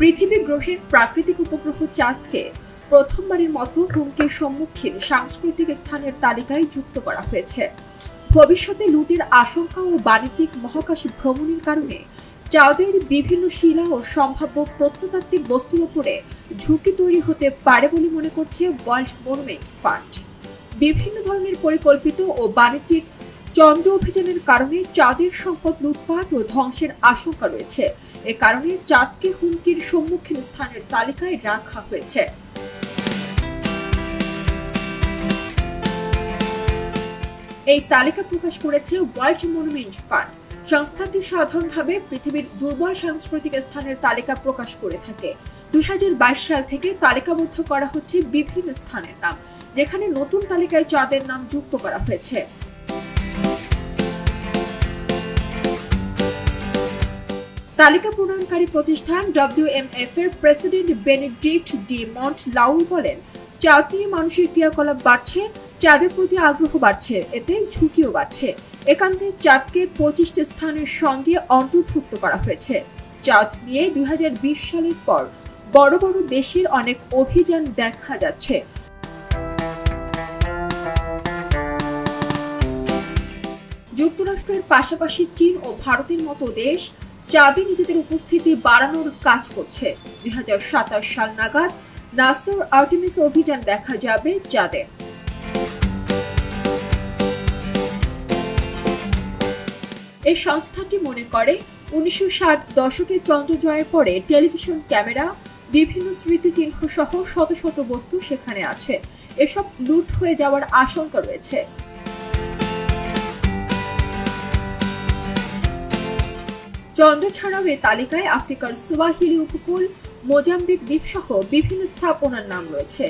পৃথিবী গ্রহের প্রাকৃতিক উপগ্রহ চাঁদকে প্রথমবারের মতো হুমকির সম্মুখীন সাংস্কৃতিক স্থানের তালিকায় যুক্ত করা হয়েছে। ভবিষ্যতে লুটের আশঙ্কা ও বাণিজ্যিক মহাকাশ ভ্রমণের কারণে চাঁদের বিভিন্ন শিলা ও সম্ভাব্য প্রত্নতাত্ত্বিক বস্তুর উপরে ঝুঁকি তৈরি হতে পারে বলে মনে করছে ওয়ার্ল্ড মনুমেন্ট ফান্ড। বিভিন্ন ধরনের পরিকল্পিত ও বাণিজ্যিক চন্দ্র অভিযানের কারণে চাঁদের সম্পদ লুটপাট ও ধ্বংসের আশঙ্কা রয়েছে। এ কারণে চাঁদকে হুমকির সম্মুখীন স্থানের তালিকায় রাখা হয়েছে। এই তালিকা প্রকাশ করেছে ওয়ার্ল্ড মনুমেন্ট ফান্ড। সংস্থাটি সাধারণভাবে পৃথিবীর দুর্বল সাংস্কৃতিক স্থানের তালিকা প্রকাশ করে থাকে। 2022 সাল থেকে তালিকাবদ্ধ করা হচ্ছে বিভিন্ন স্থানের নাম, যেখানে নতুন তালিকায় চাঁদের নাম যুক্ত করা হয়েছে। তালিকা প্রণয়নকারী প্রতিষ্ঠান WMF এর প্রেসিডেন্ট বেনেডিক্ট ডি মন্টলাউর বলেন, চাঁদ নিয়ে মানুষের ক্রিয়াকলাপ বাড়ছে, চাঁদের প্রতি আগ্রহ বাড়ছে, এতে ঝুঁকিও বাড়ছে। এ কারণে চাঁদকে 25টি স্থানের সঙ্গে অন্তর্ভুক্ত করা হয়েছে। চাঁদ নিয়ে 2020 সালের পর বড় বড় দেশের অনেক অভিযান দেখা যাচ্ছে। যুক্তরাষ্ট্রের পাশাপাশি চীন ও ভারতের মতো দেশ চাঁদে নিজেদের উপস্থিতি বাড়ানোর কাজ করছে। 2027 সাল নাগাদ নাসার আর্টেমিস অভিযান দেখা যাবে চাঁদে। এই সংস্থাটি মনে করে 1960 দশকে চন্দ্র জয়ের পরে টেলিভিশন ক্যামেরা, বিভিন্ন স্মৃতিচিহ্ন সহ শত শত বস্তু সেখানে আছে। এসব লুট হয়ে যাওয়ার আশঙ্কা রয়েছে। চন্দ্র ছাড়াও এই তালিকায় আফ্রিকার সুয়াহিলি উপকূল, মোজাম্বিক দ্বীপ সহ বিভিন্ন স্থাপনার নাম রয়েছে।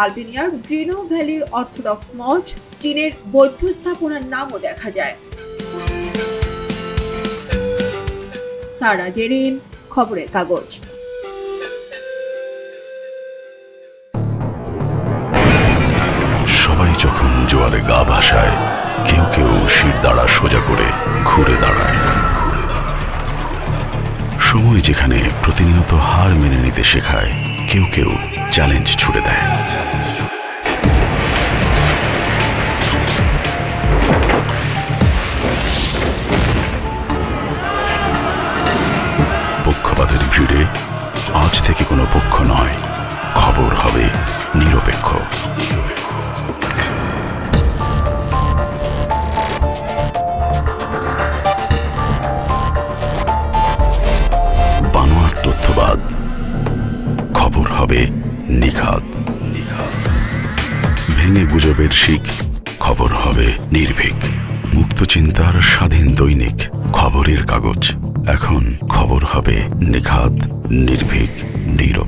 আলবেনিয়ার গ্রিনো ভ্যালির অর্থোডক্স মঠ, চীনের বৌদ্ধ স্থাপনার নামও দেখা যায়। সারা জেরিন, খবরের কাগজ। সবাই যখন জোয়ারে গা ভাসায়, কেউ কেউ শির দাঁড়া সোজা করে ঘুরে দাঁড়ায়। সময় যেখানে প্রতিনিয়ত হার মেনে নিতে শেখায়, কেউ কেউ চ্যালেঞ্জ ছুড়ে দেয়। পক্ষপাতের ভিড়ে আজ থেকে কোনো পক্ষ নয়, খবর হবে নিরপেক্ষ। বানোয়াট তথ্যবাদ, খবর হবে নিখাদ। ভেঙে গুজবের শিক, খবর হবে নির্ভীক। মুক্ত চিন্তার স্বাধীন দৈনিক খবরের কাগজ। এখন খবর হবে নিখাদ, নির্ভীক, নিরপেক্ষ।